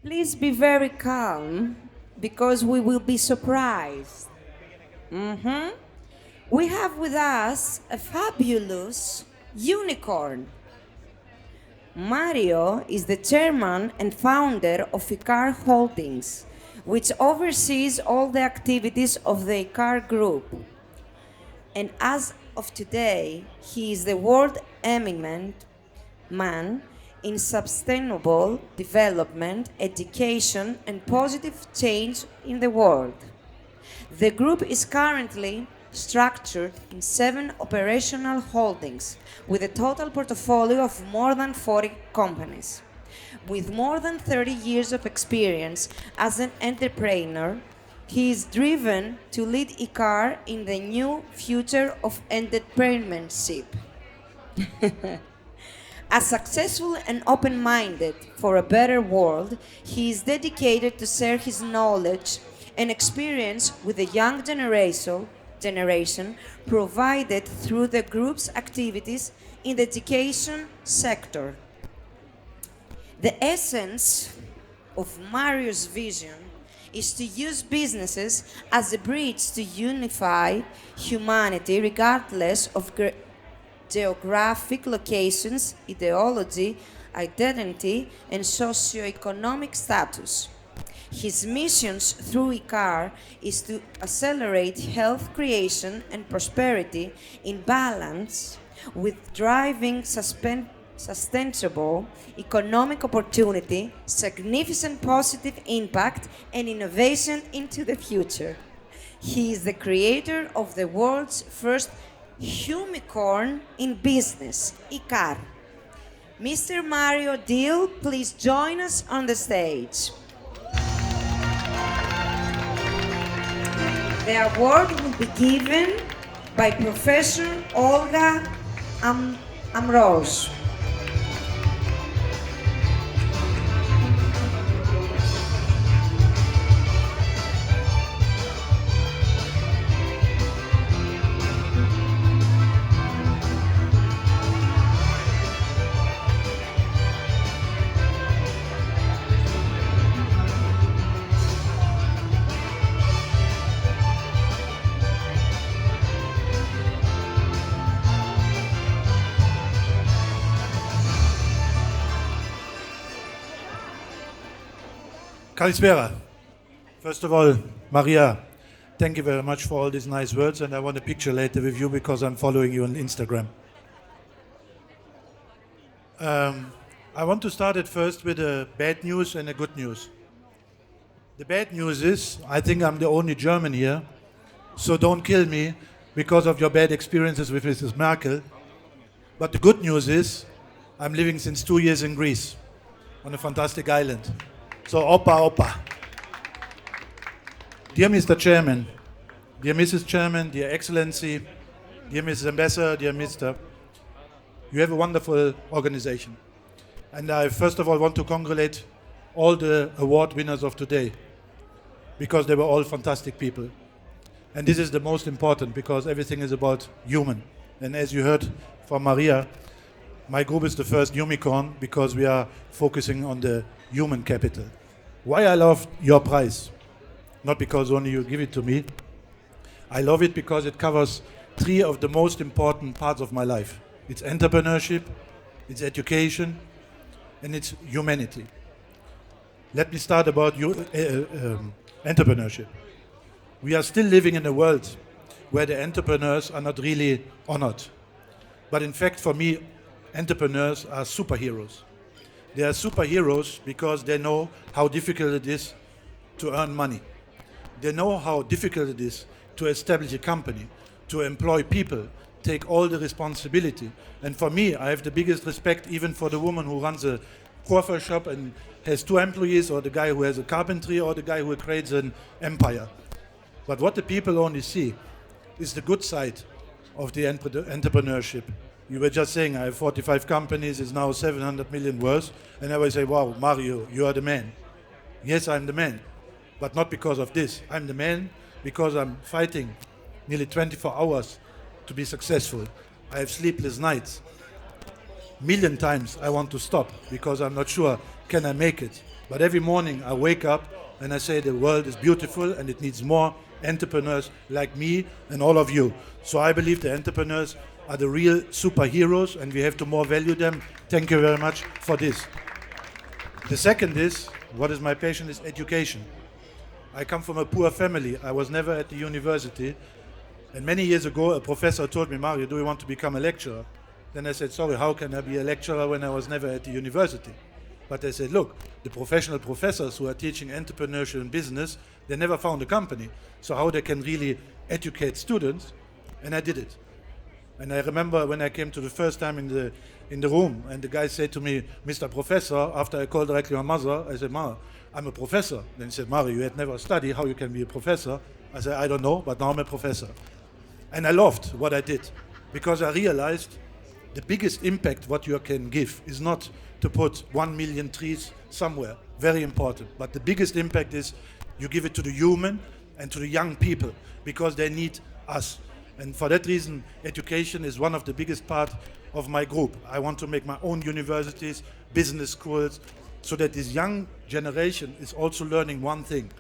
Please be very calm because we will be surprised. Mhm. We have with us a fabulous unicorn. Mario is the chairman and founder of IKAR Holdings, which oversees all the activities of the IKAR Group. And as of today, he is the World Eminent Man in sustainable development, education, and positive change in the world. The group is currently structured in 7 operational holdings with a total portfolio of more than 40 companies. With more than 30 years of experience as an entrepreneur, he is driven to lead IKAR in the new future of entrepreneurship. As successful and open minded for a better world, he is dedicated to share his knowledge and experience with the young generation provided through the group's activities in the education sector. The essence of Mario's vision is to use businesses as a bridge to unify humanity regardless of geographic locations, ideology, identity, and socioeconomic status. His missions through IKAR is to accelerate health creation and prosperity in balance with driving sustainable economic opportunity, significant positive impact, and innovation into the future. He is the creator of the world's first HUMICORN in business, IKAR. Mr. Mario Diel, please join us on the stage. The award will be given by Professor Olga Amrose. Kalispera. First of all, Maria, thank you very much for all these nice words, and I want a picture later with you because I'm following you on Instagram. I want to start at first with the bad news and the good news. The bad news is, I think I'm the only German here, so don't kill me because of your bad experiences with Mrs. Merkel. But the good news is, I'm living since 2 years in Greece, on a fantastic island. So, Opa. Dear Mr. Chairman, dear Mrs. Chairman, dear Excellency, dear Mrs. Ambassador, dear Mr. You have a wonderful organization. And I first of all want to congratulate all the award winners of today, because they were all fantastic people. And this is the most important, because everything is about human. And as you heard from Maria, my group is the first unicorn because we are focusing on the human capital. Why I love your prize? Not because only you give it to me. I love it because it covers 3 of the most important parts of my life. It's entrepreneurship, it's education, and it's humanity. Let me start about entrepreneurship. We are still living in a world where the entrepreneurs are not really honored. But in fact, for me, entrepreneurs are superheroes. They are superheroes because they know how difficult it is to earn money. They know how difficult it is to establish a company, to employ people, take all the responsibility. And for me, I have the biggest respect even for the woman who runs a coiffure shop and has 2 employees, or the guy who has a carpentry, or the guy who creates an empire. But what the people only see is the good side of the entrepreneurship. You were just saying, I have 45 companies, it's now 700 million worth, and I always say, wow, Mario, you are the man. Yes, I'm the man, but not because of this. I'm the man because I'm fighting nearly 24 hours to be successful. I have sleepless nights. million times I want to stop because I'm not sure can I make it. But every morning I wake up and I say the world is beautiful and it needs more entrepreneurs like me and all of you. So I believe the entrepreneurs are the real superheroes and we have to more value them. Thank you very much for this. The second is, what is my passion, is education. I come from a poor family. I was never at the university. And many years ago, a professor told me, Mario, do you want to become a lecturer? Then I said, sorry, how can I be a lecturer when I was never at the university? But I said, look, the professional professors who are teaching entrepreneurship and business, they never found a company. So how they can really educate students? And I did it. And I remember when I came to the first time in the room, and the guy said to me, Mr. Professor, after I called directly my mother, I said, Ma, I'm a professor. Then he said, Mario, you had never studied, how you can be a professor? I said, I don't know, but now I'm a professor. And I loved what I did, because I realized the biggest impact what you can give is not to put 1 million trees somewhere, very important, but the biggest impact is you give it to the human and to the young people, because they need us. And for that reason, education is one of the biggest part of my group. I want to make my own universities, business schools, so that this young generation is also learning one thing.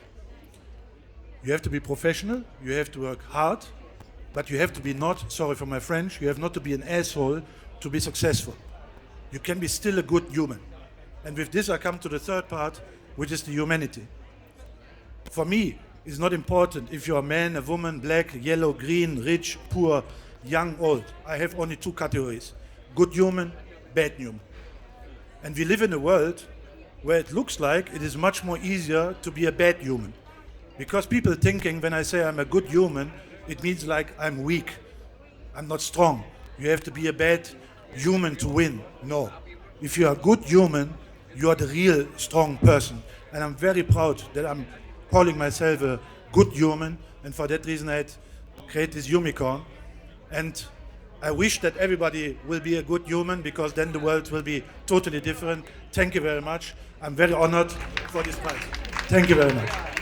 You have to be professional, you have to work hard, but you have to be not, sorry for my French, you have not to be an asshole to be successful. You can be still a good human. And with this I come to the third part, which is the humanity. For me, it's not important if you're a man, a woman, black, yellow, green, rich, poor, young, old. I have only two categories: good human, bad human. And we live in a world where it looks like it is much more easier to be a bad human. Because people thinking when I say I'm a good human, it means like I'm weak, I'm not strong. You have to be a bad human to win. No. If you're a good human, you are the real strong person. And I'm very proud that I'm calling myself a good human, and for that reason I had created this HUMICORN. And I wish that everybody will be a good human, because then the world will be totally different. Thank you very much. I'm very honored for this prize. Thank you very much.